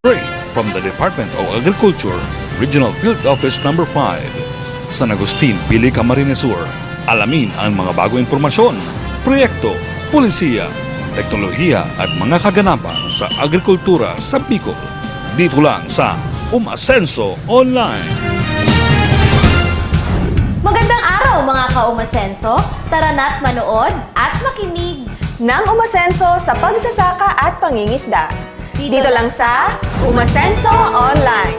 Straight from the Department of Agriculture, Regional Field Office Number 5, San Agustin, Pili, Camarines Sur. Alamin ang mga bagong impormasyon, proyekto, pulisiya, teknolohiya at mga kaganapan sa agrikultura sa Bicol. Dito lang sa Umasenso Online. Magandang araw mga ka-Umasenso! Tara na't manood at makinig ng Umasenso sa pagsasaka at pangingisda. Dito lang sa Umasenso Online.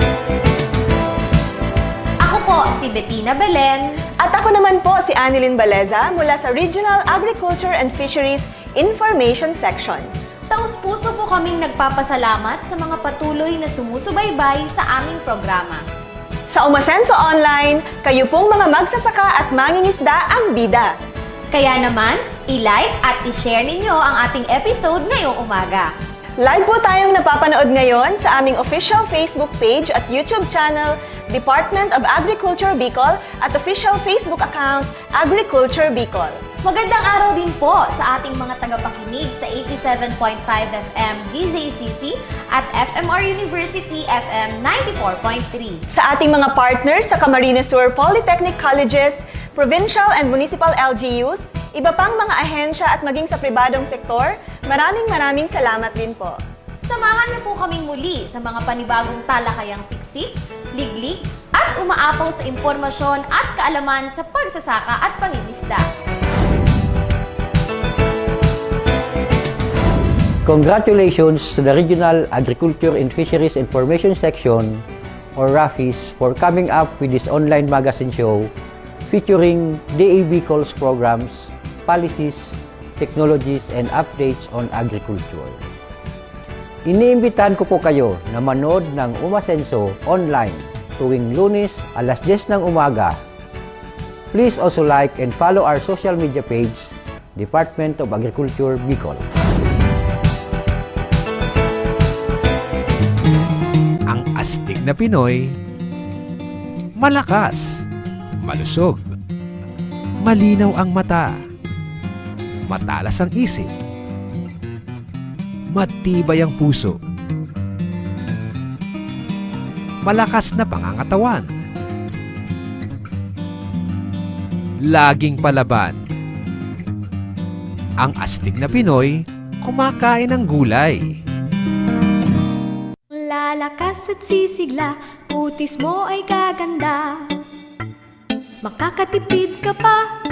Ako po si Bettina Belen. At ako naman po si Annilyn Baleza mula sa Regional Agriculture and Fisheries Information Section. Taus-puso po kaming nagpapasalamat sa mga patuloy na sumusubaybay sa aming programa. Sa Umasenso Online, kayo pong mga magsasaka at mangingisda ang bida. Kaya naman, i-like at i-share ninyo ang ating episode ngayong umaga. Live po tayong napapanood ngayon sa aming official Facebook page at YouTube channel, Department of Agriculture Bicol at official Facebook account, Agriculture Bicol. Magandang araw din po sa ating mga tagapakinig sa 87.5 FM DZCC at FMR University FM 94.3. Sa ating mga partners sa Camarines Sur Polytechnic Colleges, provincial and municipal LGUs, iba pang mga ahensya at maging sa pribadong sektor, maraming salamat din po. Samahan niyo po kaming muli sa mga panibagong talakayang siksik, liglig, at umaapaw sa impormasyon at kaalaman sa pagsasaka at pangingisda. Congratulations to the Regional Agriculture and Fisheries Information Section, or RAFIS, for coming up with this online magazine show featuring DA Bicol's programs, policies, technologies, and updates on agriculture. Iniimbitahan ko po kayo na manood ng Umasenso Online tuwing Lunes alas 10 ng umaga. Please also like and follow our social media page, Department of Agriculture Bicol. Ang astig na Pinoy, malakas, malusog, malinaw ang mata, matalas ang isip, matibay ang puso, malakas na pangangatawan, laging palaban. Ang astig na Pinoy, kumakain ng gulay. Lalakas at sisigla, putis mo ay gaganda. Makakatipid ka pa.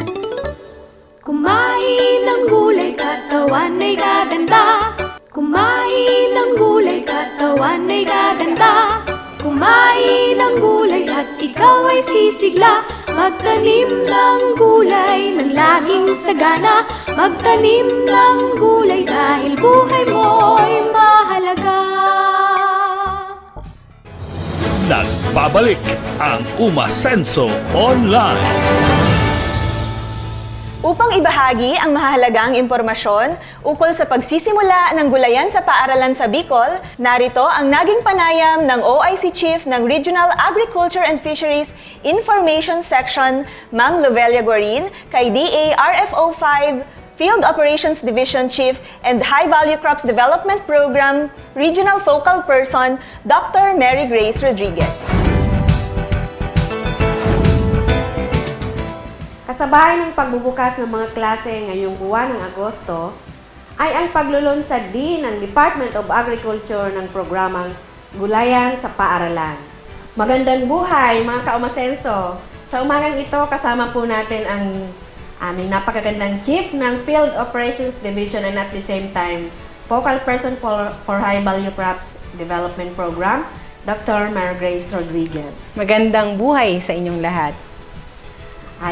Kumain ng gulay, katawan ay gaganda. Kumain ng gulay, katawan ay gaganda. Kumain ng gulay at ikaw ay sisigla. Magtanim ng gulay ng laging sagana. Magtanim ng gulay dahil buhay mo ay mahalaga. Nagbabalik ang Umasenso Online. Upang ibahagi ang mahalagang impormasyon ukol sa pagsisimula ng gulayan sa paaralan sa Bicol, narito ang naging panayam ng OIC Chief ng Regional Agriculture and Fisheries Information Section, Ma'am Lovelia Guarin, kay DA RFO 5, Field Operations Division Chief and High Value Crops Development Program Regional Focal Person, Dr. Mary Grace Rodriguez. Kasabay ng pagbubukas ng mga klase ngayong buwan ng Agosto ay ang paglulunsad din ng Department of Agriculture ng programang Gulayan sa Paaralan. Magandang buhay mga ka-Umasenso! Sa umagang ito kasama po natin ang aming napakagandang Chief ng Field Operations Division and at the same time Focal Person for High Value Crops Development Program, Dr. Mary Grace Rodriguez. Magandang buhay sa inyong lahat.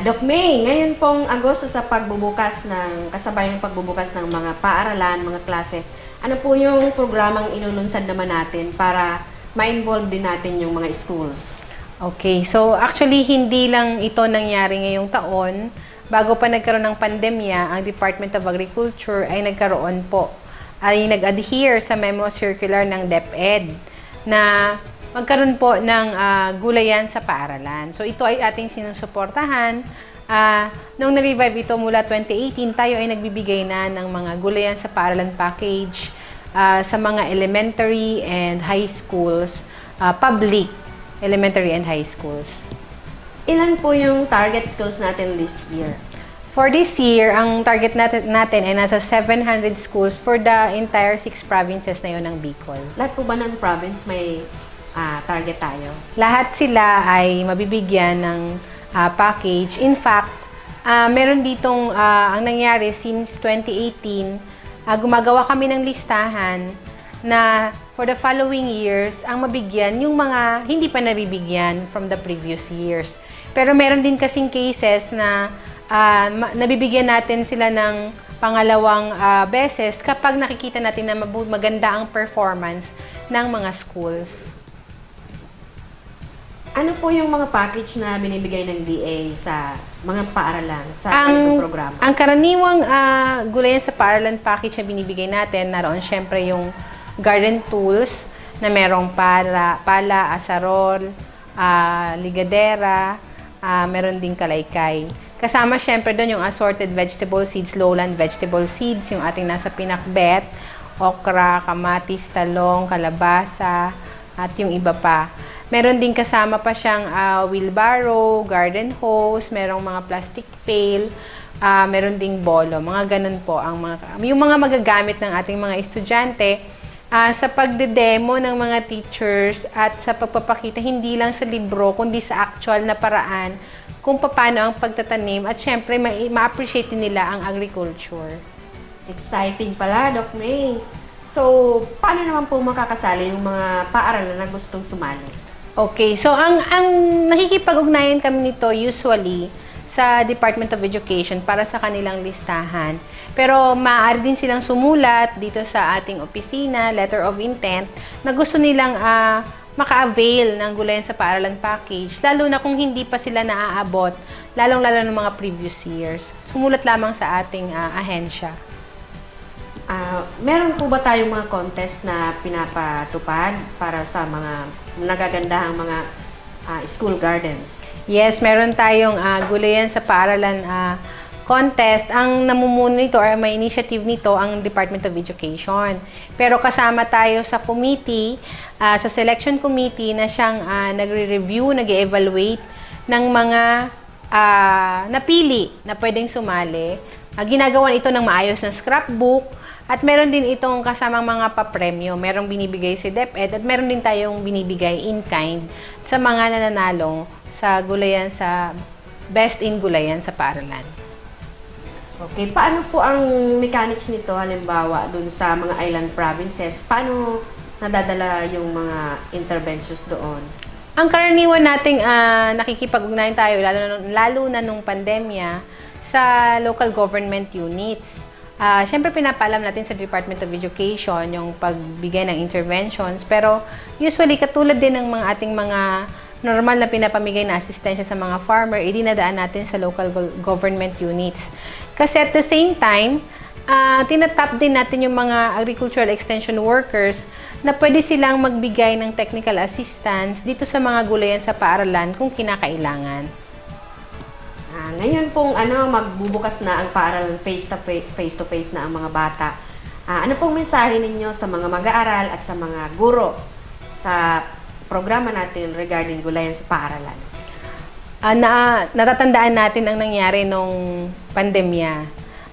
Doc May, ngayon pong Agosto sa pagbubukas ng, kasabay ng pagbubukas ng mga paaralan, mga klase, ano po yung programang inulunsad naman natin para ma-involve din natin yung mga schools? Okay, so actually hindi lang ito nangyari ngayong taon. Bago pa nagkaroon ng pandemya, ang Department of Agriculture ay nag-adhere sa memo circular ng DepEd na magkaroon po ng gulayan sa paaralan. So ito ay ating sinusuportahan. Nung na-revive ito mula 2018, tayo ay nagbibigay na ng mga gulayan sa paaralan package sa mga elementary and high schools, public elementary and high schools. Ilan po yung target schools natin this year? For this year, ang target natin ay nasa 700 schools for the entire 6 provinces na yun ng Bicol. Lahat po ba ng province may target tayo? Lahat sila ay mabibigyan ng package. In fact, meron ditong ang nangyari since 2018, gumagawa kami ng listahan na for the following years, ang mabigyan yung mga hindi pa nabibigyan from the previous years. Pero meron din kasing cases na nabibigyan natin sila ng pangalawang beses kapag nakikita natin na maganda ang performance ng mga schools. Ano po yung mga package na binibigay ng DA sa mga paaralan sa ganitong programa? Ang karaniwang gulayan sa paaralan package na binibigay natin, naroon syempre yung garden tools na merong pala, asarol, ligadera, meron ding kalaykay. Kasama syempre doon yung assorted vegetable seeds, lowland vegetable seeds, yung ating nasa pinakbet, okra, kamatis, talong, kalabasa, at yung iba pa. Meron din kasama pa siyang wheelbarrow, garden hose, merong mga plastic pail, meron ding bolo. Mga ganun po yung mga magagamit ng ating mga estudyante sa pagde-demo ng mga teachers at sa pagpapakita hindi lang sa libro kundi sa actual na paraan kung paano ang pagtatanim at syempre ma-appreciate nila ang agriculture. Exciting pala, Doc May. So, paano naman po makakasali yung mga paaralan na gustong sumali? Okay, so ang nakikipag-ugnayan kami nito usually sa Department of Education para sa kanilang listahan. Pero maaari din silang sumulat dito sa ating opisina, letter of intent, na gusto nilang maka-avail ng gulayan sa paaralan package, lalo na kung hindi pa sila naaabot, lalong-lalo ng mga previous years. Sumulat lamang sa ating ahensya. Meron po ba tayong mga contest na pinapatupad para sa mga nagagandahang mga school gardens? Yes, meron tayong gulayan sa paaralan contest. Ang namumuno nito or may initiative nito ang Department of Education. Pero kasama tayo sa committee, sa selection committee na siyang nagre-review, nag-evaluate ng mga napili na pwedeng sumali. Ginagawa ito ng maayos na scrapbook. At meron din itong kasamang mga papremyo. Merong binibigay si DepEd at meron din tayong binibigay in kind sa mga nananalo sa gulayan sa Best in Gulayan sa paaralan. Okay, paano po ang mechanics nito halimbawa dun sa mga island provinces? Paano nadadala yung mga interventions doon? Ang karaniwan nating nakikipag-ugnayan tayo lalo na nung pandemya sa local government units. Siyempre, pinapaalam natin sa Department of Education yung pagbigay ng interventions. Pero, usually, katulad din ng mga ating mga normal na pinapamigay na asistensya sa mga farmer, idinadaan natin sa local government units. Kasi at the same time, tinatap din natin yung mga agricultural extension workers na pwede silang magbigay ng technical assistance dito sa mga gulayan sa paaralan kung kinakailangan. Ngayon pong magbubukas na ang paaralan face-to-face na ang mga bata. Ano pong mensahe ninyo sa mga mag-aaral at sa mga guro sa programa natin regarding gulayan sa paaralan? Natatandaan natin ang nangyari nung pandemya.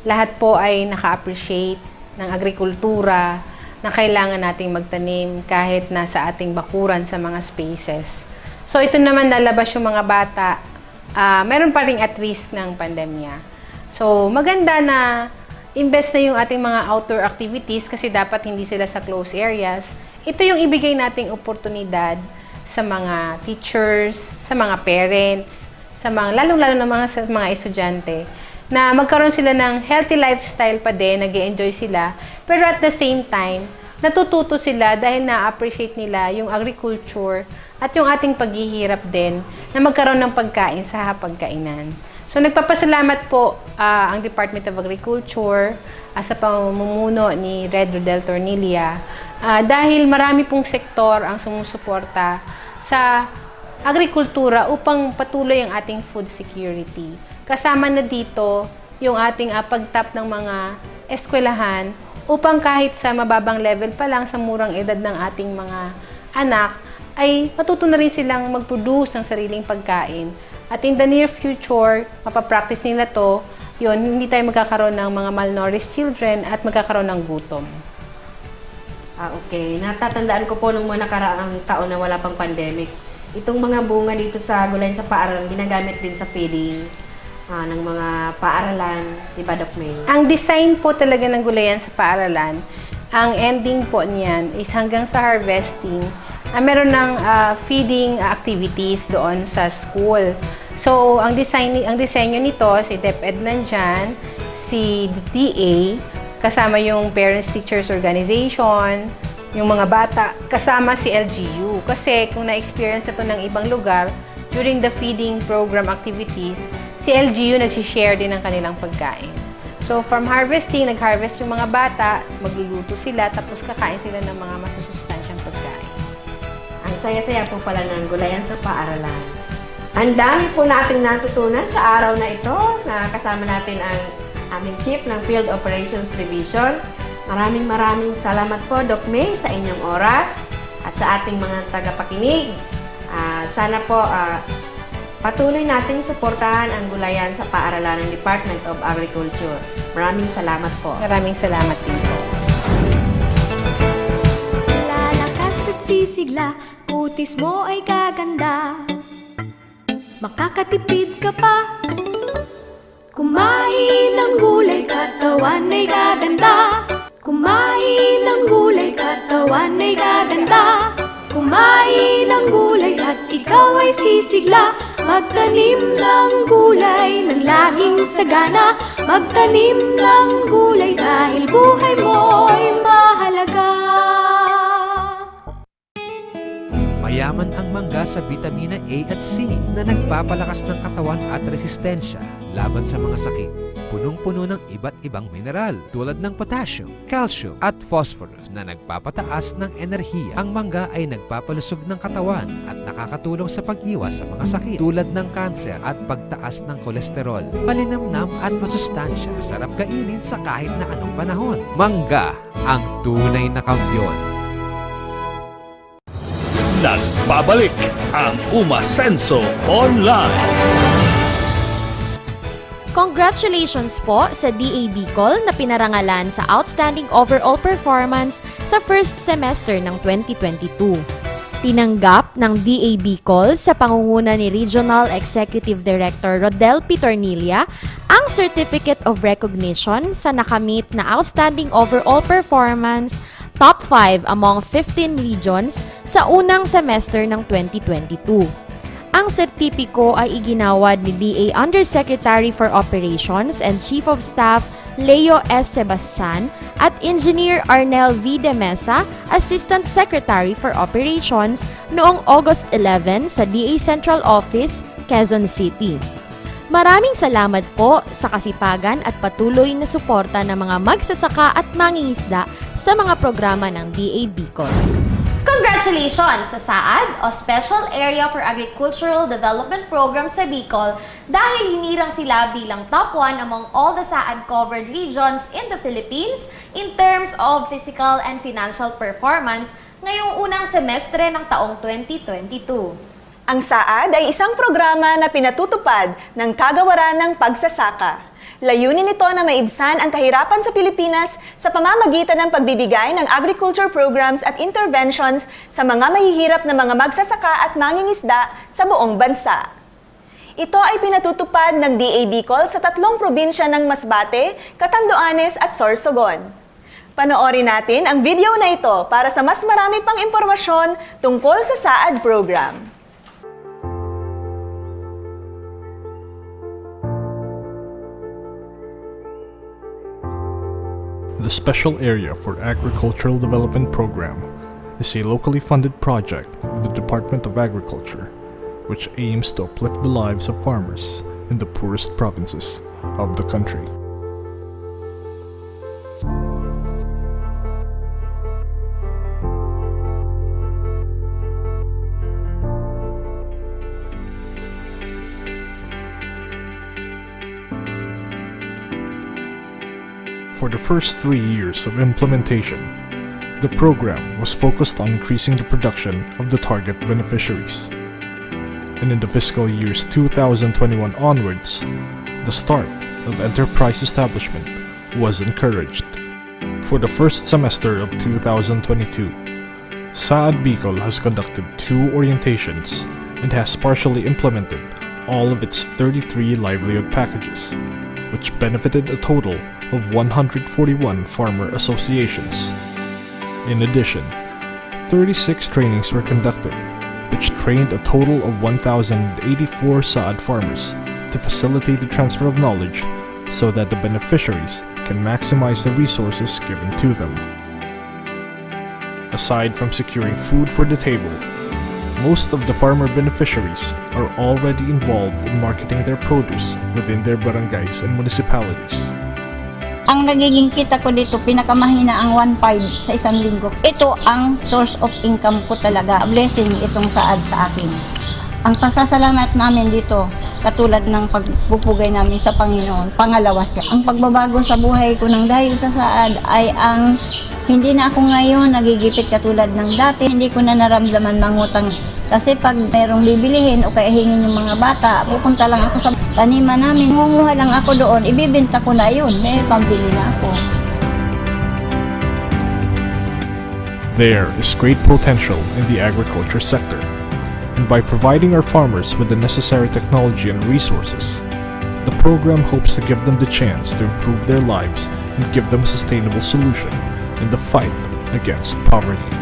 Lahat po ay naka-appreciate ng agrikultura na kailangan nating magtanim kahit nasa ating bakuran sa mga spaces. So ito naman lalabas yung mga bata. Meron pa ring at risk ng pandemya. So, maganda na imbes na yung ating mga outdoor activities kasi dapat hindi sila sa close areas. Ito yung ibigay nating oportunidad sa mga teachers, sa mga parents, sa mga lalong-lalo na mga estudyante na magkaroon sila ng healthy lifestyle pa din, nag-e-enjoy sila, pero at the same time, natututo sila dahil na-appreciate nila yung agriculture at yung ating paghihirap din na magkaroon ng pagkain sa hapagkainan. So, nagpapasalamat po ang Department of Agriculture sa pamumuno ni Red Rodel Tornilla dahil marami pong sektor ang sumusuporta sa agrikultura upang patuloy ang ating food security. Kasama na dito yung ating pagtap ng mga eskwelahan upang kahit sa mababang level pa lang sa murang edad ng ating mga anak, ay matuto na rin silang mag-produce ng sariling pagkain. At in the near future, mapapractice nila to, yun, hindi tayo magkakaroon ng mga malnourished children at magkakaroon ng gutom. Okay. Natatandaan ko po nung mga nakaraang taon na wala pang pandemic, itong mga bunga dito sa Gulayan sa Paaralan, ginagamit din sa feeding ng mga paaralan, di ba, Doc May? Ang design po talaga ng Gulayan sa Paaralan, ang ending po niyan is hanggang sa harvesting, meron ng feeding activities doon sa school. So, ang disenyo nito, si DepEd nandyan, si DA, kasama yung Parents Teachers Organization, yung mga bata, kasama si LGU. Kasi kung na-experience na ito ng ibang lugar, during the feeding program activities, si LGU nagsishare din ng kanilang pagkain. So, from harvesting, nag-harvest yung mga bata, magluluto sila, tapos kakain sila ng mga masusustansyang pagkain. Ang saya-saya po pala ng Gulayan sa Paaralan. Ang dami po nating natutunan sa araw na ito, na kasama natin ang aming Chief ng Field Operations Division. Maraming salamat po, Doc May, sa inyong oras at sa ating mga tagapakinig. Sana po patuloy nating suportahan ang Gulayan sa Paaralan ng Department of Agriculture. Maraming salamat po. Maraming salamat din po. Lalakas at sisigla, putis mo ay gaganda. Makakatipid ka pa. Kumain ng gulay, katawan ay gaganda. Kumain ng gulay, katawan ay gaganda. Kumain ng gulay at ikaw ay sisigla. Magtanim ng gulay ng laging sagana. Magtanim ng gulay dahil buhay mo'y mahalaga. Mayaman ang mangga sa bitamina A at C na nagpapalakas ng katawan at resistensya laban sa mga sakit. Punong-puno ng iba't ibang mineral tulad ng potassium, calcium at phosphorus na nagpapataas ng enerhiya. Ang mangga ay nagpapalusog ng katawan at nakakatulong sa pag-iwas sa mga sakit tulad ng kanser at pagtaas ng kolesterol. Malinamnam at masustansya, sarap kainin sa kahit na anong panahon. Mangga, ang tunay na kampiyon. Nagbabalik ang Umasenso Online. Congratulations po sa DA Bicol na pinarangalan sa Outstanding Overall Performance sa first semester ng 2022. Tinanggap ng DA Bicol sa pangunguna ni Regional Executive Director Rodel Pitornilla ang Certificate of Recognition sa nakamit na Outstanding Overall Performance Top 5 among 15 regions sa unang semester ng 2022. Ang sertipiko ay iginawad ni DA Undersecretary for Operations and Chief of Staff Leo S. Sebastian at Engineer Arnel V. De Mesa, Assistant Secretary for Operations noong August 11 sa DA Central Office, Quezon City. Maraming salamat po sa kasipagan at patuloy na suporta ng mga magsasaka at mangingisda sa mga programa ng DA Bicol. Congratulations sa SAAD o Special Area for Agricultural Development Program sa Bicol dahil hinirang sila bilang top 1 among all the SAAD-covered regions in the Philippines in terms of physical and financial performance ngayong unang semestre ng taong 2022. Ang SAAD ay isang programa na pinatutupad ng Kagawaran ng Pagsasaka. Layunin nito na maibsan ang kahirapan sa Pilipinas sa pamamagitan ng pagbibigay ng agriculture programs at interventions sa mga mahihirap na mga magsasaka at mangingisda sa buong bansa. Ito ay pinatutupad ng DA Bicol sa 3 probinsya ng Masbate, Catanduanes at Sorsogon. Panoorin natin ang video na ito para sa mas marami pang impormasyon tungkol sa SAAD program. The Special Area for Agricultural Development Program is a locally funded project of the Department of Agriculture which aims to uplift the lives of farmers in the poorest provinces of the country. For the first 3 years of implementation, the program was focused on increasing the production of the target beneficiaries. And in the fiscal years 2021 onwards, the start of enterprise establishment was encouraged. For the first semester of 2022, Saad Bicol has conducted 2 orientations and has partially implemented all of its 33 livelihood packages, which benefited a total of 141 farmer associations. In addition, 36 trainings were conducted, which trained a total of 1,084 Saad farmers to facilitate the transfer of knowledge so that the beneficiaries can maximize the resources given to them. Aside from securing food for the table, most of the farmer beneficiaries are already involved in marketing their produce within their barangays and municipalities. Ang nagiging kita ko dito, pinakamahina ang 1.5 sa isang linggo. Ito ang source of income ko talaga. Blessing itong Saad sa akin. Ang pasasalamat namin dito, katulad ng pagpupugay namin sa Panginoon, pangalawa siya. Ang pagbabago sa buhay ko ng dahil sa Saad ay ang hindi na ako ngayon nagigipit katulad ng dati. Hindi ko na naramdaman mangutang. Kasi pag mayroong bibilihin o kaya hingin yung mga bata, pupunta lang ako sa taniman namin. Munguha lang ako doon, ibibenta ko na yun. May pambili na ako. There is great potential in the agriculture sector. And by providing our farmers with the necessary technology and resources, the program hopes to give them the chance to improve their lives and give them a sustainable solution in the fight against poverty.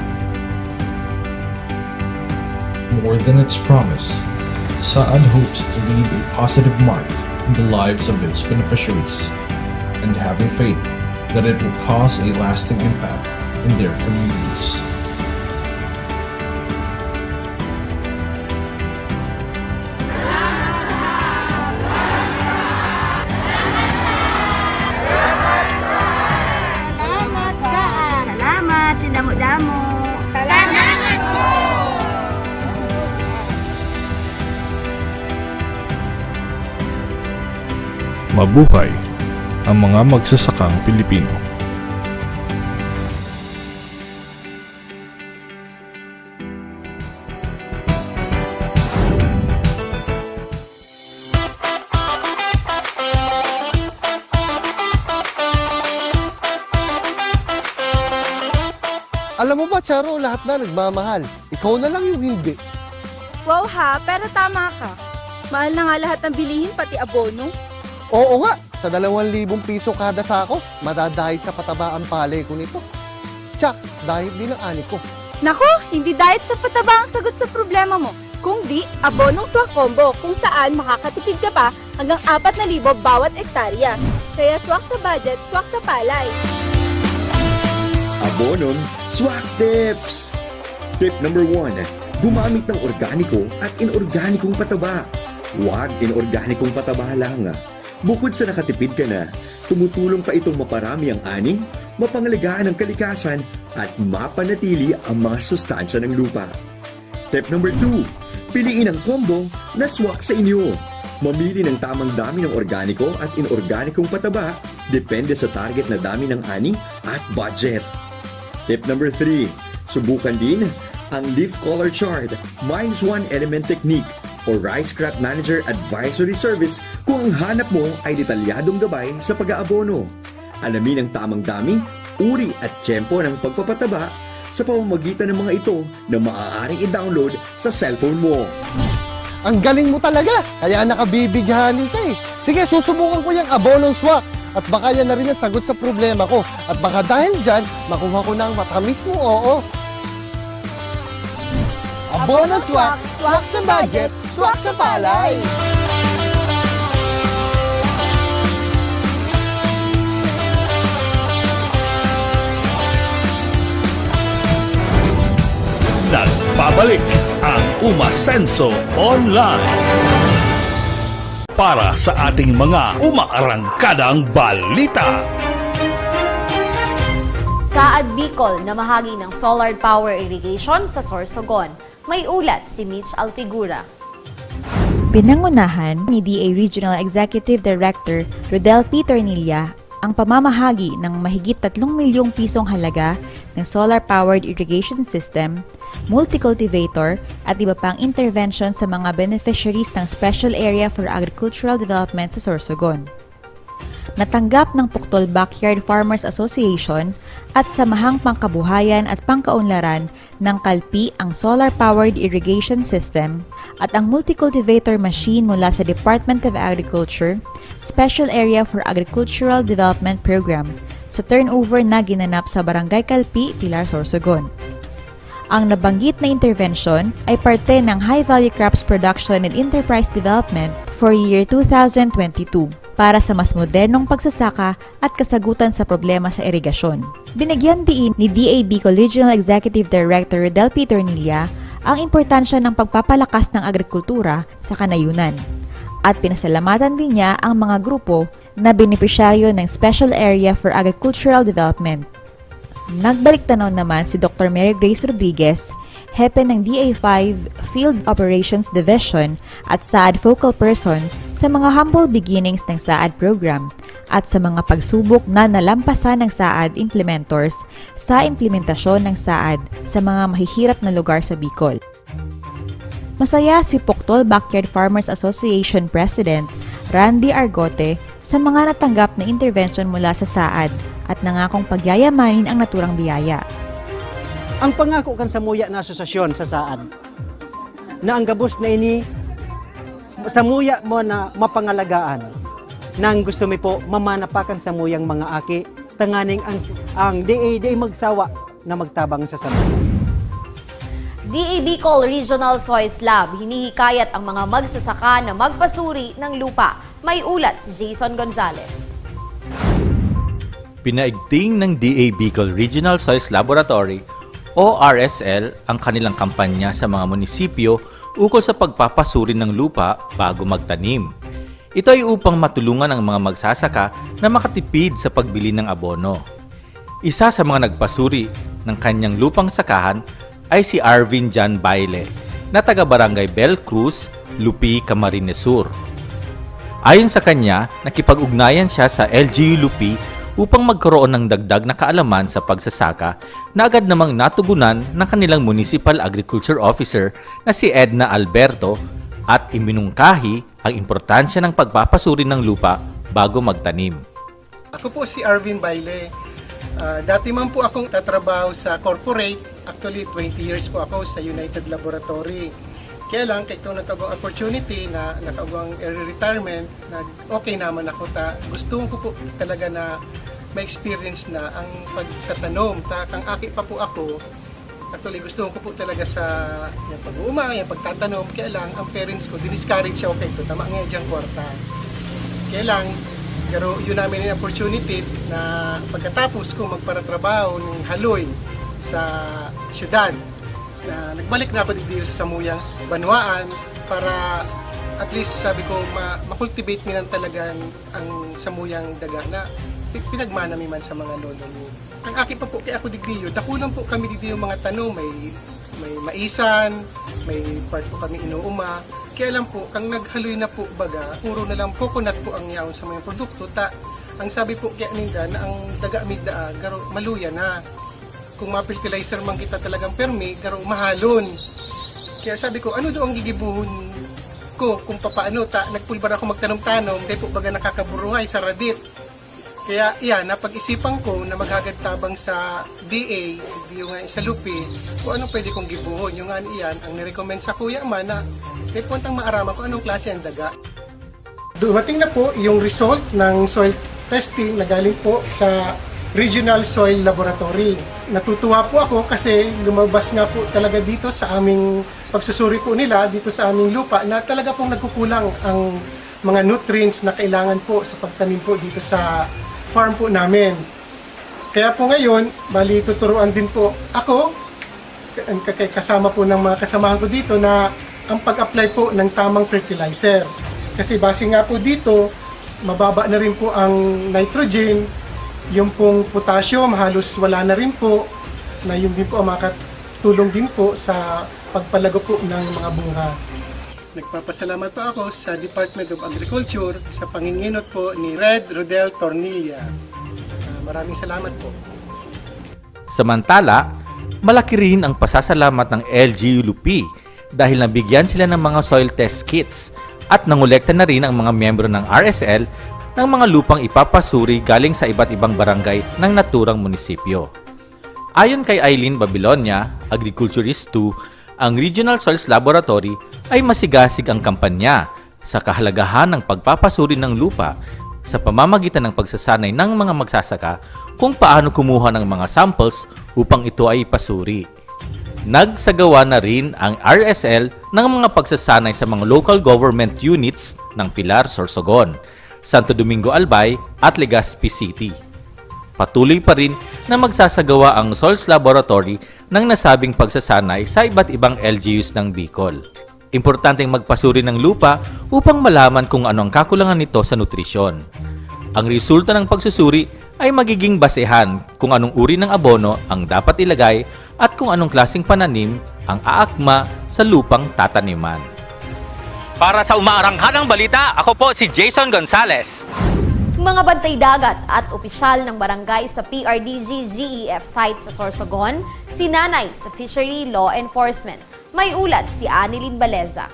More than its promise, Saad hopes to leave a positive mark in the lives of its beneficiaries and having faith that it will cause a lasting impact in their communities. Salamat, si Damo-Damo. Salamat po! Mabuhay ang mga magsasakang Pilipino. Alam mo ba, Charo, lahat na nagmamahal. Ikaw na lang yung hindi. Wow ha, pero tama ka. Mahal na nga lahat ng bilihin, pati abono. Oo nga, sa 2,000 piso kada sako, madadahil sa pataba ang palay ko nito. Tsak, dahil din ang ani ko. Nako, hindi dahil sa pataba ang sagot sa problema mo. Kung di, abonong swak combo, kung saan makakatipid ka pa hanggang 4,000 bawat ektarya. Kaya swak sa budget, swak sa palay. Abonong Swak Tips! Tip number 1, gumamit ng organiko at inorganikong pataba. Huwag inorganikong pataba lang. Bukod sa nakatipid ka na, tumutulong pa itong maparami ang ani, mapangalagaan ang kalikasan at mapanatili ang mga sustansya ng lupa. Tip number 2, piliin ang combo na swak sa inyo. Mamili ng tamang dami ng organiko at inorganikong pataba depende sa target na dami ng ani at budget. Tip number 3, subukan din ang leaf color chart, -1 element technique o Rice Crop Manager Advisory Service kung ang hanap mo ay detalyadong gabay sa pag-aabono. Alamin ang tamang dami, uri at tiyempo ng pagpapataba sa pamamagitan ng mga ito na maaaring i-download sa cellphone mo. Ang galing mo talaga, kaya nakabibighani ka eh. Sige, susubukan ko yung abonong swak. At baka yan na rin ang sagot sa problema ko. At baka dahil dyan, makuha ko na ang matamis mo, oo. Abono swak, swak sa budget, swak sa palay. Nagbabalik ang Umasenso Online para sa ating mga umaarangkadang balita. Saad Bicol na mahagi ng solar power irrigation sa Sorsogon. May ulat si Mitch Alfigura. Pinangunahan ni DA Regional Executive Director Rodel P. Tornilla ang pamamahagi ng mahigit 3 milyong pisong halaga ng solar-powered irrigation system, multi-cultivator at iba pang intervention sa mga beneficiaries ng Special Area for Agricultural Development sa Sorsogon. Natanggap ng Puktol Backyard Farmers Association at Samahang Pangkabuhayan at Pangkaunlaran ng Kalpi ang solar-powered irrigation system at ang multi-cultivator machine mula sa Department of Agriculture, Special Area for Agricultural Development Program sa turnover na ginanap sa Barangay Kalpi, Pilar, Sorsogon. Ang nabanggit na intervention ay parte ng High Value Crops Production and Enterprise Development for year 2022 para sa mas modernong pagsasaka at kasagutan sa problema sa irigasyon. Binigyan diin ni DA Bicol Regional Executive Director Rodel P. Tornilla ang importansya ng pagpapalakas ng agrikultura sa kanayunan. At pinasalamatan din niya ang mga grupo na benepisyaryo ng Special Area for Agricultural Development. Nagbalik tanaw naman si Dr. Mary Grace Rodriguez, hepe ng DA5 Field Operations Division at SAAD Focal Person sa mga humble beginnings ng SAAD program at sa mga pagsubok na nalampasan ng SAAD implementors sa implementasyon ng SAAD sa mga mahihirap na lugar sa Bicol. Masaya si Puktol Backyard Farmers Association President Randy Argote sa mga natanggap na intervention mula sa SAAD at nangakong pagyayamanin ang naturang biyaya. Ang pangako kan sa muya na asosasyon sa SAAD na ang gabos na ini sa muya mo na mapangalagaan nang gusto mi po mamanapakan sa muyang mga aki tanganing ang DA magsawa na magtabang sa sambayan. DA Bicol Regional Soils Lab hinihikayat ang mga magsasaka na magpasuri ng lupa. May ulat si Jason Gonzalez. Pinaigting ng DA Bicol Regional Soils Laboratory o RSL ang kanilang kampanya sa mga munisipyo ukol sa pagpapasuri ng lupa bago magtanim. Ito ay upang matulungan ang mga magsasaka na makatipid sa pagbili ng abono. Isa sa mga nagpasuri ng kanyang lupang sakahan ay si Arvin John Baile na taga-barangay Bel Cruz, Lupi, Camarines Sur. Ayon sa kanya, nakipag-ugnayan siya sa LGU Lupi upang magkaroon ng dagdag na kaalaman sa pagsasaka na agad namang natugunan ng kanilang Municipal Agriculture Officer na si Edna Alberto at iminungkahi ang importansya ng pagpapasuri ng lupa bago magtanim. Ako po si Arvin Baile. Dati man po akong tatrabaho sa corporate. Actually, 20 years po ako sa United Laboratory. Kaya lang, kaya itong nagkagawang opportunity na nakagawang early retirement, okay naman ako. Gusto ko po talaga na ma-experience na ang pagtatanom. Kang aki pa po ako, actually gusto ko po talaga sa yung pag-uuma, yung pagtatanom. Kaya lang, ang parents ko, diniscourage siya, okay, ito, tama nga dyan kwarta. Kaya lang, pero yun namin yung opportunity na pagkatapos ko magparatrabaho ng haloy sa syudad, na nagbalik na ako dito sa Samuyang Banwaan para at least sabi ko ma-cultivate nilang talaga ang Samuyang daga na pinagmana man sa mga lolo mo. Ang aki pa po kaya ako digdiyo, dakulang po kami digdiyo mga tanong, may maisan, may part po kami inuuma. Kaya lang po, kang naghaloy na po baga, puro na lang coconut po ang yaon sa mga produkto. Ang sabi po kaya ninda na ang daga amigda, garo maluya na. Kung ma-fertilizer man kita talagang permi, garo mahalon. Kaya sabi ko, ano doon ang gigibuhon ko kung papaano nagpulbar ako magtanom-tanom, dahil po baga nakakaburuhay sa radit. Kaya yan, napag-isipan ko na maghagad tabang sa DA, yung sa Lupi, kung anong pwede kong gibuhon. Yung iyan, ang nirecommend sa kuya man na kahit puntang maaraman kung anong klase ang daga. Dumating na po yung result ng soil testing na galing po sa Regional Soil Laboratory. Natutuwa po ako kasi lumabas nga po talaga dito sa aming pagsusuri po nila, dito sa aming lupa, na talaga pong nagkukulang ang mga nutrients na kailangan po sa pagtanim po dito sa farm po namin. Kaya po ngayon, bali tuturuan din po ako, kasama po ng mga kasamahan ko dito na ang pag-apply po ng tamang fertilizer. Kasi base nga po dito, mababa na rin po ang nitrogen, yung pong potassium halos wala na rin po, na yun din po ang makatulong din po sa pagpalago po ng mga bunga. Nagpapasalamat po ako sa Department of Agriculture sa panginginot po ni Red Rodel Tornilla. Maraming salamat po. Samantala, malaki rin ang pasasalamat ng LGU-LUPI dahil nabigyan sila ng mga soil test kits at nangolekta na rin ang mga miyembro ng RSL ng mga lupang ipapasuri galing sa iba't ibang barangay ng naturang munisipyo. Ayon kay Eileen Babilonia, Agriculturist 2, ang Regional Soils Laboratory ay masigasig ang kampanya sa kahalagahan ng pagpapasuri ng lupa sa pamamagitan ng pagsasanay ng mga magsasaka kung paano kumuha ng mga samples upang ito ay ipasuri. Nagsagawa na rin ang RSL ng mga pagsasanay sa mga local government units ng Pilar, Sorsogon, Santo Domingo Albay at Legazpi City. Patuloy pa rin na magsasagawa ang Soils Laboratory ng nasabing pagsasanay sa iba't ibang LGUs ng Bicol. Importanteng magpasuri ng lupa upang malaman kung ano ang kakulangan nito sa nutrisyon. Ang resulta ng pagsusuri ay magiging basehan kung anong uri ng abono ang dapat ilagay at kung anong klaseng pananim ang aakma sa lupang tataniman. Para sa umaarangkanang balita, ako po si Jason Gonzalez. Mga bantay dagat at opisyal ng barangay sa PRDG GEF site sa Sorsogon, sinanay sa Fishery Law Enforcement. May ulat si Annelyn Baleza.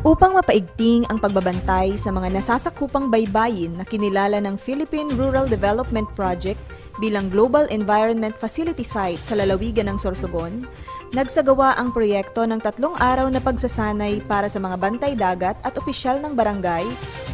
Upang mapaigting ang pagbabantay sa mga nasasakupang baybayin na kinilala ng Philippine Rural Development Project bilang Global Environment Facility Site sa lalawigan ng Sorsogon, nagsagawa ang proyekto ng 3 araw na pagsasanay para sa mga bantay dagat at opisyal ng barangay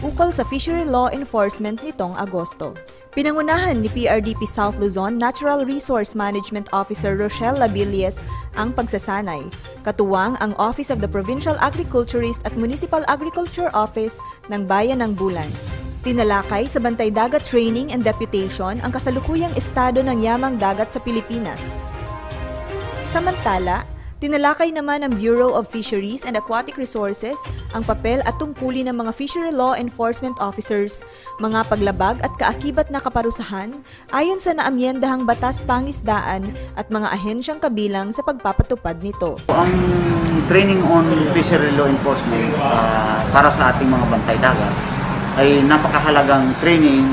ukol sa Fishery Law Enforcement nitong Agosto. Pinangunahan ni PRDP South Luzon Natural Resource Management Officer Rochelle Labilles ang pagsasanay, katuwang ang Office of the Provincial Agriculturist at Municipal Agriculture Office ng Bayan ng Bulan. Tinalakay sa bantay dagat training and deputation ang kasalukuyang estado ng yamang dagat sa Pilipinas. Samantala, tinalakay naman ng Bureau of Fisheries and Aquatic Resources ang papel at tungkulin ng mga fishery law enforcement officers, mga paglabag at kaakibat na kaparusahan ayon sa naamyendahang batas pangisdaan at mga ahensyang kabilang sa pagpapatupad nito. Ang training on fishery law enforcement para sa ating mga bantay dagat ay napakahalagang training.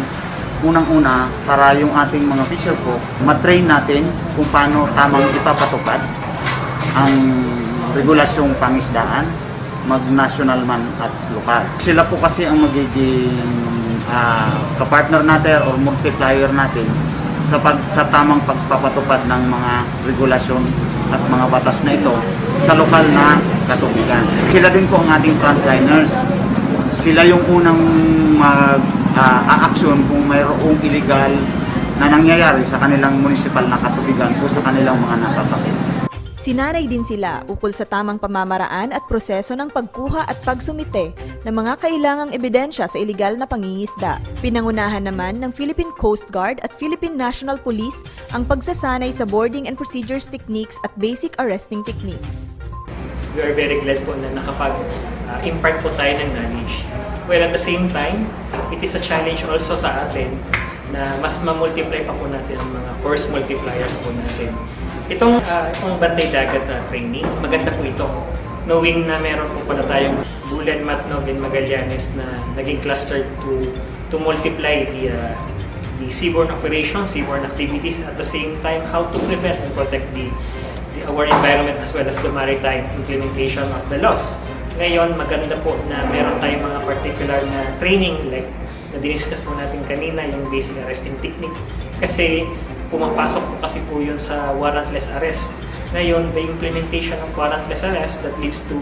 Unang-una, para yung ating mga fisher po, matrain natin kung paano tamang ipapatupad ang regulasyong pangisdaan, mag-national man at lokal. Sila po kasi ang magiging kapartner natin or multiplier natin sa tamang pagpapatupad ng mga regulasyon at mga batas na ito sa lokal na katubigan. Sila din po ang ating frontliners. Sila yung unang mag-aaksyon kung mayroong illegal na nangyayari sa kanilang municipal na katubigan o sa kanilang mga nasasakit. Sinanay din sila ukol sa tamang pamamaraan at proseso ng pagkuha at pagsumite ng mga kailangang ebidensya sa iligal na pangingisda. Pinangunahan naman ng Philippine Coast Guard at Philippine National Police ang pagsasanay sa boarding and procedures techniques at basic arresting techniques. We are very glad po na nakapag-impart po tayo ng knowledge. Well, at the same time, it is a challenge also sa atin na mas ma-multiply pa po natin ang mga force multipliers po natin. Itong bantay dagat training, maganda po ito. Knowing na meron po pala tayong Bulan, Matnog, and Magallanes na naging clustered to multiply the seaborne operations, seaborne activities, at the same time how to prevent and protect our environment as well as the maritime implementation of the laws. Ngayon, maganda po na meron tayong mga particular na training like na diniscuss po natin kanina, yung basic arresting technique. Kasi pumapasok po kasi po yun sa warrantless arrest. Ngayon, the implementation of warrantless arrest that leads to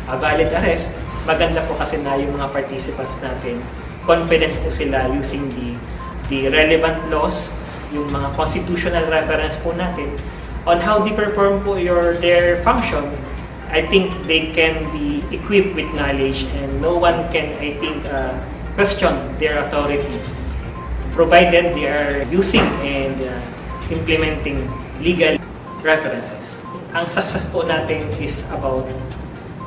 a valid arrest, maganda po kasi na yung mga participants natin, confident po sila using the relevant laws, yung mga constitutional reference po natin, on how they perform po their function. I think they can be equipped with knowledge and no one can, I think, question their authority, provided they are using and implementing legal references. Ang success po natin is about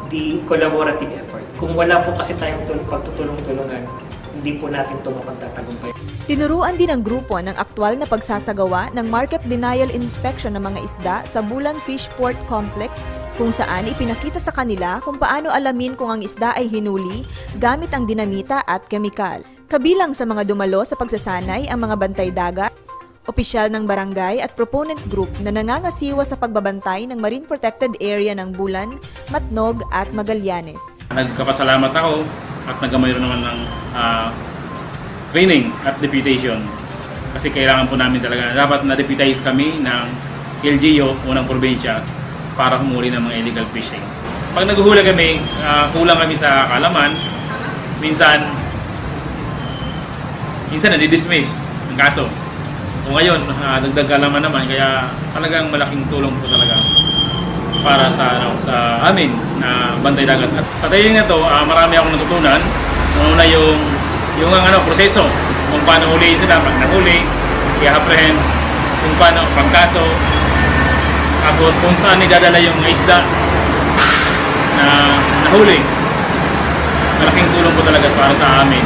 the collaborative effort. Kung wala po kasi tayong pagtutulong-tulungan, hindi po natin ito mapagtatagumpay. Tinuruan din ang grupo ng aktwal na pagsasagawa ng market denial inspection ng mga isda sa Bulan Fish Port Complex kung saan ipinakita sa kanila kung paano alamin kung ang isda ay hinuli gamit ang dinamita at kemikal. Kabilang sa mga dumalo sa pagsasanay ang mga bantay dagat, opisyal ng barangay at proponent group na nangangasiwa sa pagbabantay ng marine protected area ng Bulan, Matnog at Magallanes. Nagkapasalamat ako at nagkamayroon naman ng training at deputation kasi kailangan po namin talaga dapat na-deputize kami ng LGU, unang probinsya, para humuli ng mga illegal fishing. Pag naghuhuli kami, kulang kami sa kalaman, minsan nadi-dismiss ang kaso. So ngayon, dagdag kalaman naman, kaya talagang malaking tulong po talaga para sa amin na bantay dagat. At sa training na to, marami akong natutunan. Una yung proseso, kung paano huliin sila pag nahuli, i-apprehend, kung paano pagkaso, tapos kung saan idadala yung isda na nahuli. Malaking tulong po talaga para sa amin.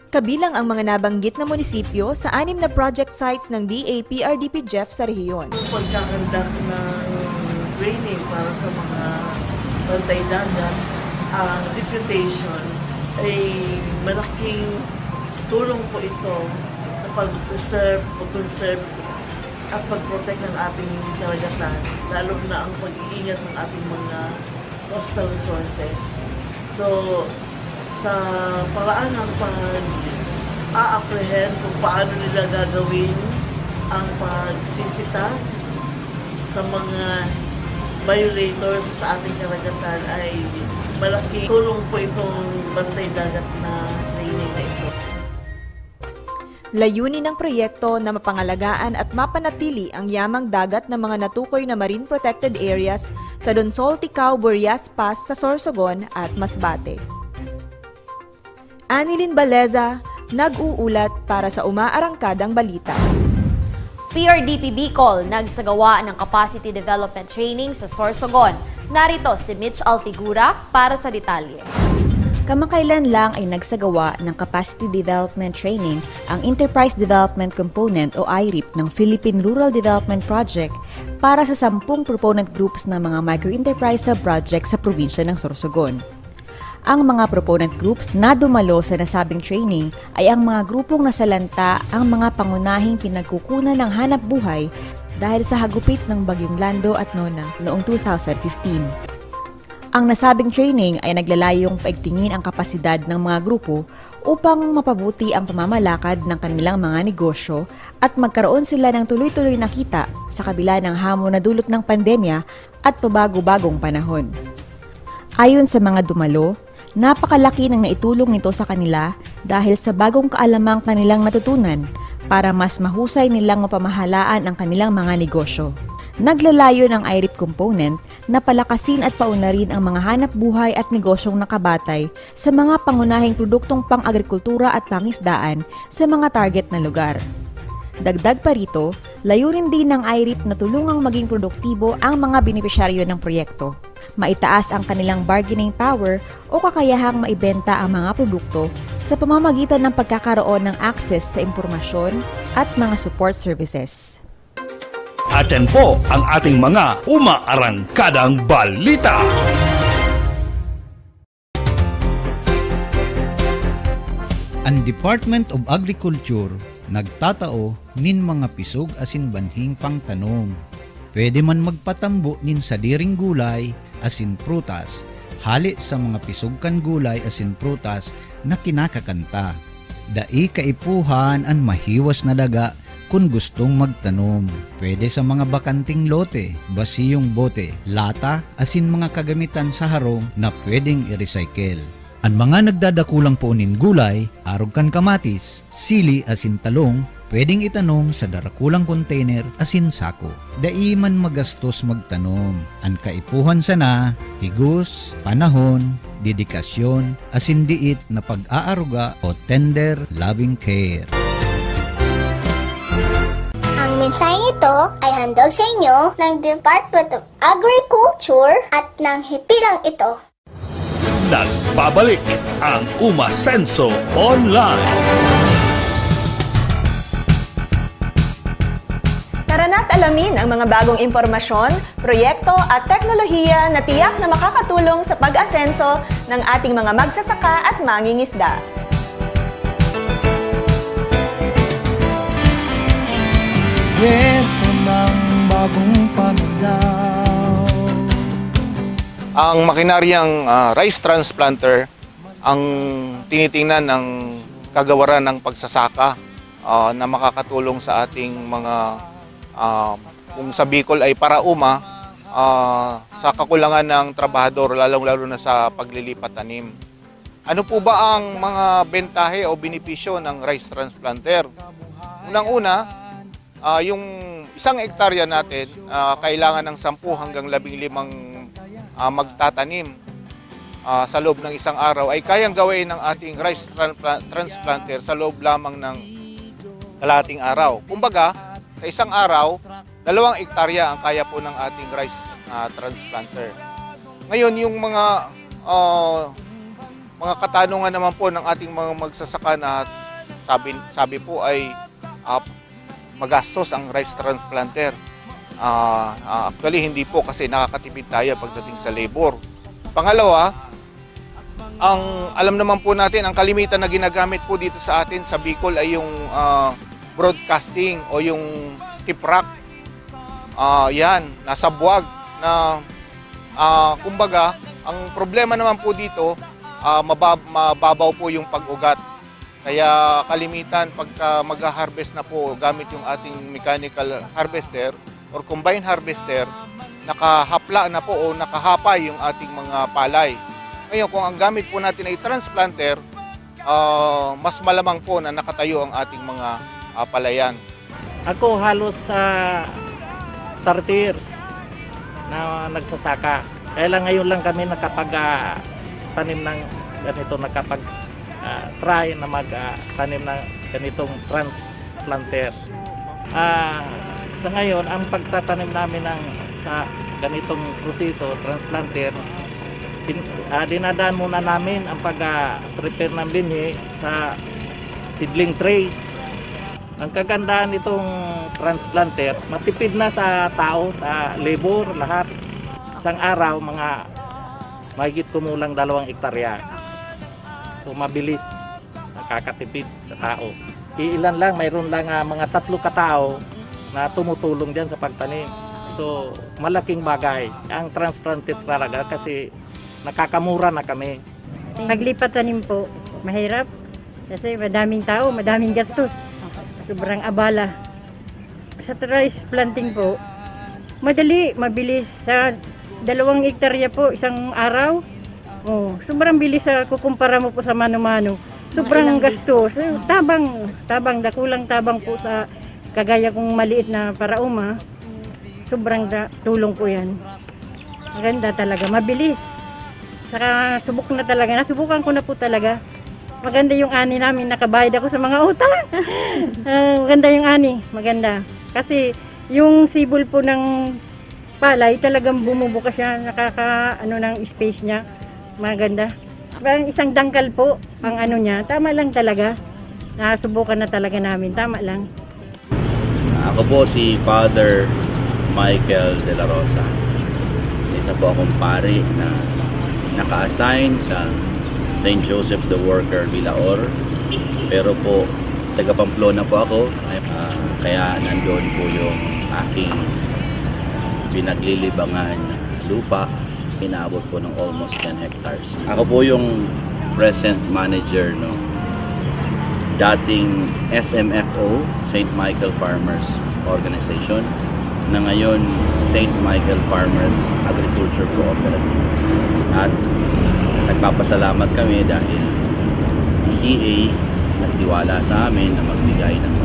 Kabilang ang mga nabanggit na munisipyo sa 6 na project sites ng DA-PRDP-JEF sa rehiyon. Pagkakandak ng training para sa mga bantay dagat, ang deputation ay malaking tulong po ito sa pag-conserve at pag-protect ng ating karagatan, lalo na ang pag-iingat ng ating mga coastal resources. So, sa paraan ng pag-a-apprehend kung paano nila gagawin ang pagsisita sa mga violators sa ating karagatan ay malaking tulong po itong bantay dagat na training na ito. Layunin ng proyekto na mapangalagaan at mapanatili ang yamang dagat ng mga natukoy na marine protected areas sa Donsol, Ticao, Burias Pass sa Sorsogon at Masbate. Anilin Baleza, nag-uulat para sa umaarangkadang balita. PRDP Bicol nagsagawa ng capacity development training sa Sorsogon. Narito si Mitch Alfigura para sa detalye. Kamakailan lang ay nagsagawa ng Capacity Development Training ang Enterprise Development Component o IREP ng Philippine Rural Development Project para sa 10 proponent groups ng mga microenterprise sub-project sa probinsya ng Sorsogon. Ang mga proponent groups na dumalo sa nasabing training ay ang mga grupong nasalanta ang mga pangunahing pinagkukunan ng hanap buhay dahil sa hagupit ng Bagyong Lando at Nona noong 2015. Ang nasabing training ay naglalayong paigtingin ang kapasidad ng mga grupo upang mapabuti ang pamamalakad ng kanilang mga negosyo at magkaroon sila ng tuloy-tuloy na kita sa kabila ng hamon na dulot ng pandemya at pabago-bagong panahon. Ayon sa mga dumalo, napakalaki ng naitulong nito sa kanila dahil sa bagong kaalamang kanilang natutunan para mas mahusay nilang mapamahalaan ang kanilang mga negosyo. Naglalayo ng IREP component na palakasin at paunlarin ang mga hanap buhay at negosyong nakabatay sa mga pangunahing produktong pang-agrikultura at pangisdaan sa mga target na lugar. Dagdag pa rito, layunin din ng IREP na tulungang maging produktibo ang mga benepisyaryo ng proyekto. Maitaas ang kanilang bargaining power o kakayahang maibenta ang mga produkto sa pamamagitan ng pagkakaroon ng access sa impormasyon at mga support services. At yan po ang ating mga umaarangkadang balita. Ang Department of Agriculture nagtatao nin mga pisog asin banhing pangtanom. Pwede man magpatambo nin sadiring gulay asin prutas, hali sa mga pisog kan gulay asin prutas na kinakakanta. Dai kaipuhan ang mahiwas na daga kung gustong magtanom. Pwede sa mga bakanting lote, basiyong bote, lata, asin mga kagamitan sa harong na pwedeng i-recycle. Ang mga nagdadakulang puunin gulay, arog kan kamatis, sili asin talong, pwedeng itanong sa darakulang container asin sako. Dai man magastos magtanom. Ang kaipuhan sana, higos, panahon, dedikasyon, asin diit na pag-aaruga o tender loving care. Ang mensaheng ito ay handog sa inyo ng Department of Agriculture at ng hipilang ito. Nagbabalik ang Umasenso Online. Tara na't alamin ang mga bagong impormasyon, proyekto at teknolohiya na tiyak na makakatulong sa pag-asenso ng ating mga magsasaka at mangingisda. Ito ng bagong pananaw. Ang makinaryang rice transplanter ang tinitingnan ng kagawaran ng pagsasaka na makakatulong sa ating mga kung sa Bicol ay parauma sa kakulangan ng trabahador lalong-lalo na sa paglilipat tanim. Ano po ba ang mga bentahe o benepisyo ng rice transplanter? Unang-una, yung isang hektarya natin kailangan ng 10 hanggang 15 magtatanim sa loob ng isang araw ay kayang gawin ng ating rice transplanter sa loob lamang ng kalahating araw. Kumbaga, sa isang araw, 2 hektarya ang kaya po ng ating rice transplanter. Ngayon, yung mga katanungan naman po ng ating mga magsasaka na sabi po ay magastos ang rice transplanter. Actually, hindi po kasi nakakatipid tayo pagdating sa labor. Pangalawa, ang alam naman po natin, ang kalimitan na ginagamit po dito sa atin sa Bicol ay yung broadcasting o yung tiprack. Yan, nasa buwag na kumbaga, ang problema naman po dito, mababaw po yung pag-ugat. Kaya kalimitan pagka mag-harvest na po gamit yung ating mechanical harvester or combined harvester, nakahapla na po o nakahapay yung ating mga palay. Ngayon, kung ang gamit po natin ay transplanter, mas malamang po na nakatayo ang ating mga palayan. Ako halos 30 years na nagsasaka. Kaya lang ngayon lang kami nakapag-tanim ng ganito, nakapag-try na mag-tanim ng ganitong transplanter. Sa ngayon, ang pagtatanim namin sa ganitong proseso, transplanter, dinadaan muna namin ang pag-prepare ng binhi sa seedling tray. Ang kagandahan nitong transplanter, matipid na sa tao, sa labor, lahat. Isang araw, mahigit kumulang 2 hektarya. So mabilis, nakakatipid sa tao. Ilan lang, mayroon lang mga 3 katao na tumutulong dyan sa pagtanim. So malaking bagay ang transplanted talaga kasi nakakamura na kami. Naglipat tanim po, mahirap kasi madaming tao, madaming gastos. Sobrang abala. Sa rice planting po, madali, mabilis. Sa 2 hektarya po, isang araw. Sobrang bilis kukumpara mo po sa mano-mano. Sobrang gastos. Tabang, dakulang tabang po sa kagaya kong maliit na parauma. Sobrang tulong po yan. Maganda talaga, mabilis. Saka subok na talaga, nasubukan ko na po talaga. Maganda yung ani namin, nakabayad ako sa mga utang. Maganda yung ani, maganda. Kasi yung sibol po ng palay, talagang bumubuka siya, ng space niya. Maganda. Parang isang dangkal po ang niya, tama lang talaga. Nasubukan na talaga namin, tama lang. Ako po si Father Michael De La Rosa. Isa po akong pari na naka-assign sa St. Joseph the Worker, Villaor. Pero po, taga Pamplona po ako. Kaya nandoon po yung aking pinaglilibangan lupa. Inaabot po ng almost 10 hectares. Ako po yung present manager no dating SMFO, St. Michael Farmers Organization, na ngayon St. Michael Farmers Agriculture Cooperative. At nagpapasalamat kami dahil ang EA nagtiwala sa amin na magbigay ng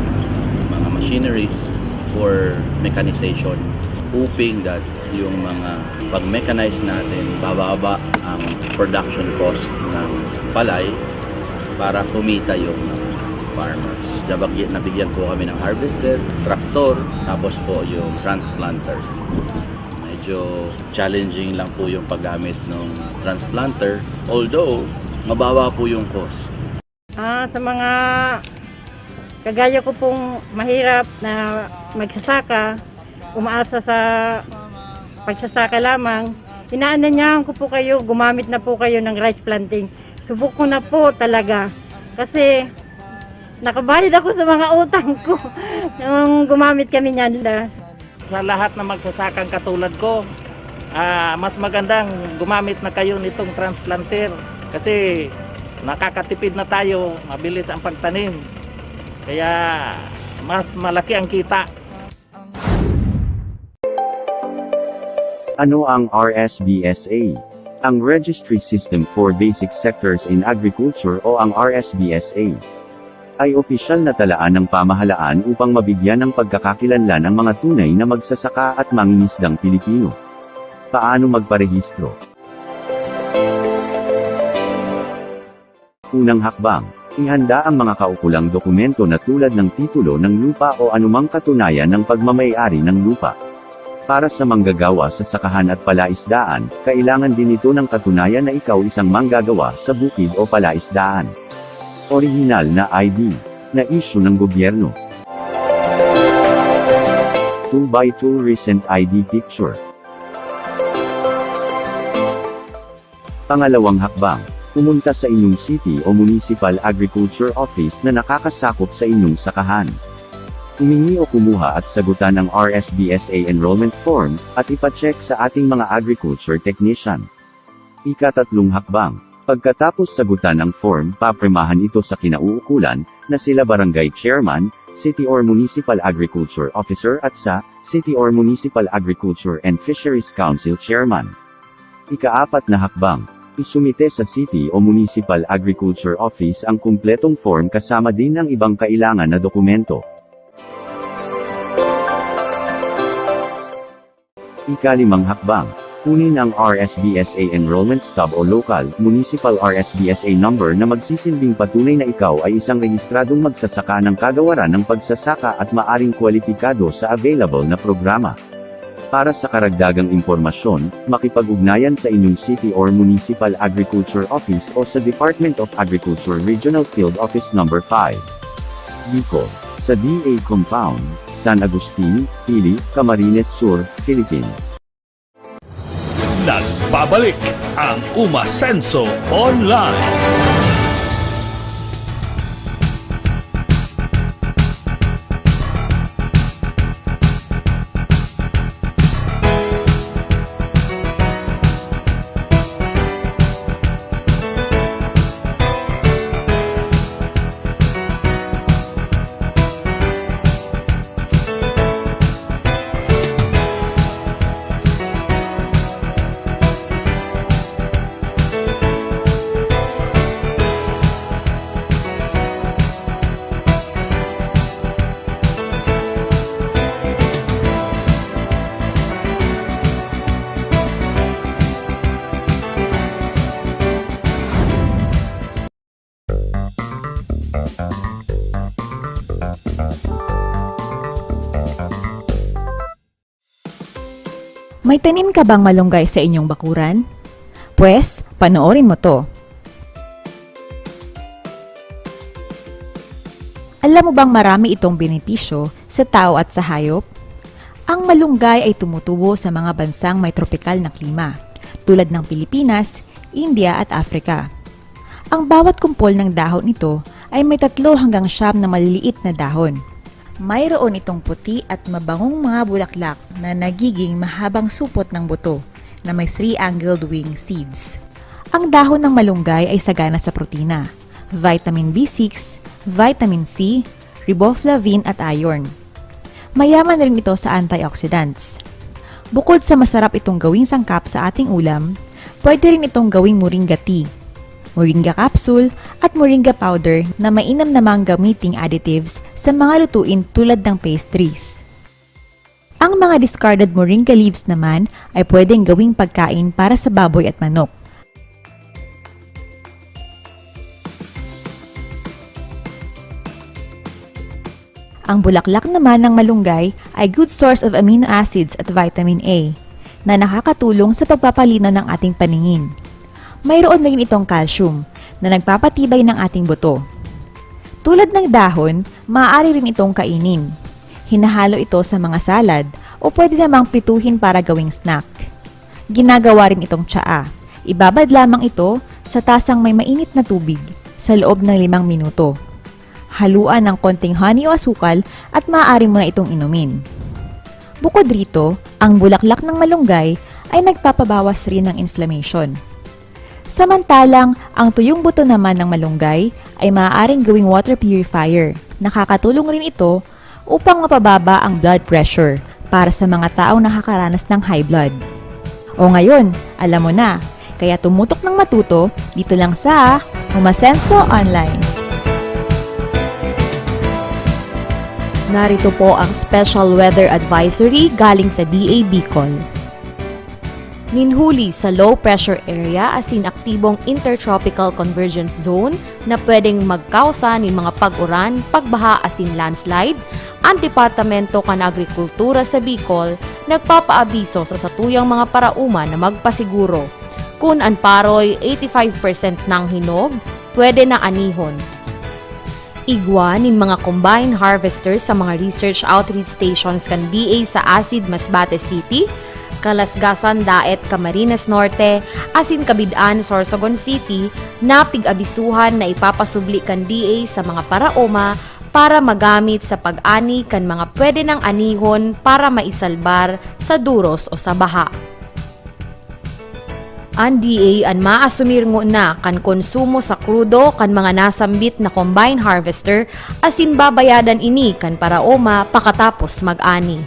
mga machineries for mechanization, hoping that yung mga pag-mechanize natin, bababa ang production cost ng palay para kumita yung farmers. Nabigyan po kami ng harvester, traktor, tapos po yung transplanter. Medyo challenging lang po yung paggamit ng transplanter, although mababa po yung cost. Sa mga kagaya ko pong mahirap na magsasaka, umaasa sa pagsasaka lamang, inaanyayahan ko po kayo, gumamit na po kayo ng rice planting. Subok ko na po talaga. Kasi nakabayad ako sa mga utang ko nung gumamit kami niyan. Sa lahat na magsasakang katulad ko, mas magandang gumamit na kayo nitong transplanter kasi nakakatipid na tayo, mabilis ang pagtanim. Kaya mas malaki ang kita. Ano ang RSBSA? Ang Registry System for Basic Sectors in Agriculture o ang RSBSA ay opisyal na talaan ng pamahalaan upang mabigyan ng pagkakakilanlan ang mga tunay na magsasaka at mangingisdang Pilipino. Paano magparehistro? Unang hakbang, ihanda ang mga kaukulang dokumento na tulad ng titulo ng lupa o anumang katunayan ng pagmamay-ari ng lupa. Para sa manggagawa sa sakahan at palaisdaan, kailangan din ito ng katunayan na ikaw isang manggagawa sa bukid o palaisdaan. Orihinal na ID, na issue ng gobyerno. 2x2 recent ID picture. Pangalawang hakbang, pumunta sa inyong city o municipal agriculture office na nakakasakop sa inyong sakahan. Humingi o kumuha at sagutan ang RSBSA enrollment form, at ipacheck sa ating mga agriculture technician. Ikatatlong hakbang, pagkatapos sagutan ang form, papremahan ito sa kinauukulan, na sila barangay chairman, city or municipal agriculture officer at sa city or municipal agriculture and fisheries council chairman. Ikaapat na hakbang, isumite sa city o municipal agriculture office ang kumpletong form kasama din ang ibang kailangan na dokumento. Ikalimang hakbang, kunin ang RSBSA enrollment stub o local, municipal RSBSA number na magsisilbing patunay na ikaw ay isang rehistradong magsasaka ng kagawaran ng pagsasaka at maaring kwalipikado sa available na programa. Para sa karagdagang impormasyon, makipag-ugnayan sa inyong city or municipal agriculture office o sa Department of Agriculture Regional Field Office No. 5. Bicol, sa DA Compound, San Agustin, Pili, Camarines Sur, Philippines. Nagbabalik ang Umasenso Online. May tanim ka bang malunggay sa inyong bakuran? Pwes, panoorin mo to. Alam mo bang marami itong benepisyo sa tao at sa hayop? Ang malunggay ay tumutubo sa mga bansang may tropikal na klima, tulad ng Pilipinas, India at Africa. Ang bawat kumpol ng dahon nito ay may 3 hanggang 9 na maliliit na dahon. Mayroon itong puti at mabangong mga bulaklak na nagiging mahabang supot ng buto na may 3-angled wing seeds. Ang dahon ng malunggay ay sagana sa protina, vitamin B6, vitamin C, riboflavin at iron. Mayaman rin ito sa antioxidants. Bukod sa masarap itong gawing sangkap sa ating ulam, pwede rin itong gawing moringa tea, moringa capsule at moringa powder na mainam namang gamiting additives sa mga lutuin tulad ng pastries. Ang mga discarded moringa leaves naman ay pwedeng gawing pagkain para sa baboy at manok. Ang bulaklak naman ng malunggay ay good source of amino acids at vitamin A na nakakatulong sa pagpapalinaw ng ating paningin. Mayroon na rin itong calcium na nagpapatibay ng ating buto. Tulad ng dahon, maaari rin itong kainin. Hinahalo ito sa mga salad o pwede namang prituhin para gawing snack. Ginagawa rin itong tsaa. Ibabad lamang ito sa tasang may mainit na tubig sa loob ng 5 minuto. Haluan ng konting honey o asukal at maaari mo na itong inumin. Bukod rito, ang bulaklak ng malunggay ay nagpapabawas rin ng inflammation. Samantalang, ang tuyong buto naman ng malunggay ay maaaring gawing water purifier. Nakakatulong rin ito upang mapababa ang blood pressure para sa mga taong nakakaranas ng high blood. O ngayon, alam mo na, kaya tumutok ng matuto dito lang sa Umasenso Online. Narito po ang special weather advisory galing sa DA Bicol. Ninhuli sa low pressure area as in aktibong intertropical convergence zone na pwedeng magkausa ng mga pag-uran, pagbaha as in landslide, ang Departamento kan Agrikultura sa Bicol nagpapaabiso sa satuyang mga parauma na magpasiguro. Kung ang paroy 85% ng hinog, pwede na anihon. Igwa nin mga combine harvesters sa mga research outreach stations kan DA sa Asid, Masbate City, Kalasgasan, Daet, Camarines Norte, asin Kabidaan, Sorsogon City, na pig-abisuhan na ipapasubli kan DA sa mga paraoma para magamit sa pag-ani kan mga pwede ng anihon para maisalbar sa duros o sa baha. Ang DA ang maasumir na kan konsumo sa krudo kan mga nasambit na combine harvester asin babayadan ini kan paraoma pakatapos mag-ani.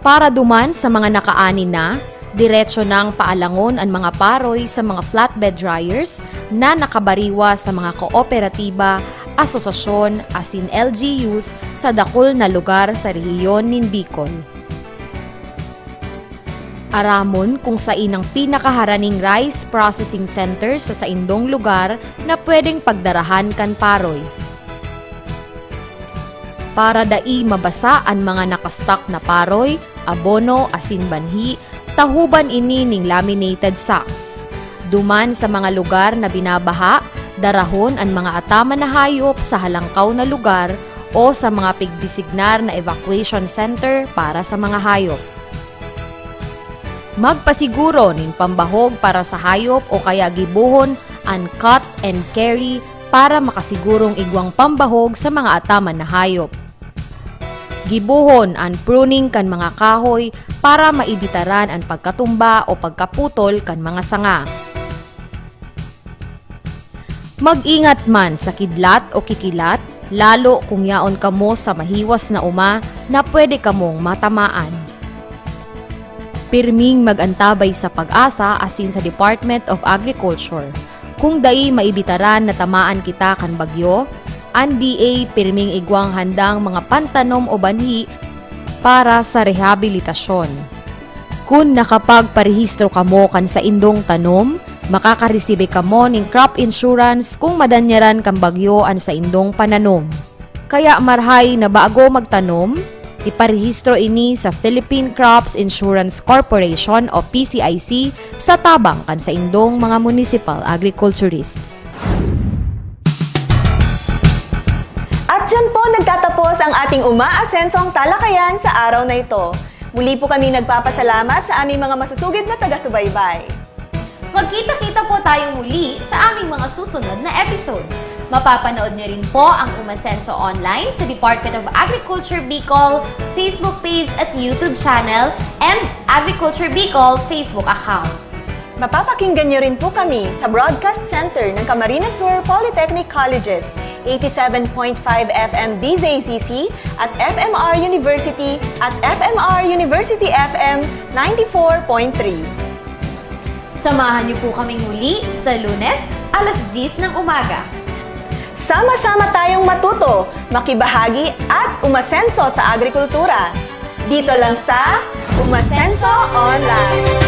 Para duman sa mga nakaani na, diretso ng paalangon ang mga paroy sa mga flatbed dryers na nakabariwa sa mga kooperatiba, asosasyon, asin LGUs sa dakol na lugar sa rehiyon nin Bicol. Aramon kung saan ang pinakaharaning rice processing center sa saindong lugar na pwedeng pagdarahan kan paroy. Para dai mabasa ang mga nakastock na paroy, abono, asin banhi, tahuban ini ning laminated sacks. Duman sa mga lugar na binabaha, darahon ang mga atama na hayop sa halangkaw na lugar o sa mga pigdesignar na evacuation center para sa mga hayop. Magpasiguro nin pambahog para sa hayop o kaya gibuhon ang cut and carry para makasigurong igwang pambahog sa mga atama na hayop. Gibuhon ang pruning kan mga kahoy para maibitaran ang pagkatumba o pagkaputol kan mga sanga. Mag-ingat man sa kidlat o kikilat, lalo kung yaon kamo sa mahiwas na uma na pwede kamong matamaan. Pirming mag-antabay sa pag-asa asin sa Department of Agriculture. Kung dai maibitaran na tamaan kita kan bagyo, ang DA pirming igwang handang mga pantanom o banhi para sa rehabilitasyon. Kung nakapagparehistro kamo kan sa indong tanom, makakaresibe kamo ning crop insurance kung madanyaran kan bagyo an sa indong pananom. Kaya marhay na bago magtanom, iparehistro ini sa Philippine Crops Insurance Corporation o PCIC sa tabang kan sa indong mga municipal agriculturists. At dyan po nagtatapos ang ating umaasensong talakayan sa araw na ito. Muli po kami nagpapasalamat sa aming mga masusugid na taga-subaybay. Magkita-kita po tayong muli sa aming mga susunod na episodes. Mapapanood niyo rin po ang Umasenso Online sa Department of Agriculture Bicol Facebook page at YouTube channel and Agriculture Bicol Facebook account. Mapapakinggan niyo rin po kami sa Broadcast Center ng Camarines Sur Polytechnic Colleges, 87.5 FM DZCC at FMR University at FMR University FM 94.3. Samahan niyo po kaming muli sa Lunes, alas 10 ng umaga. Sama-sama tayong matuto, makibahagi at umasenso sa agrikultura. Dito lang sa Umasenso Online.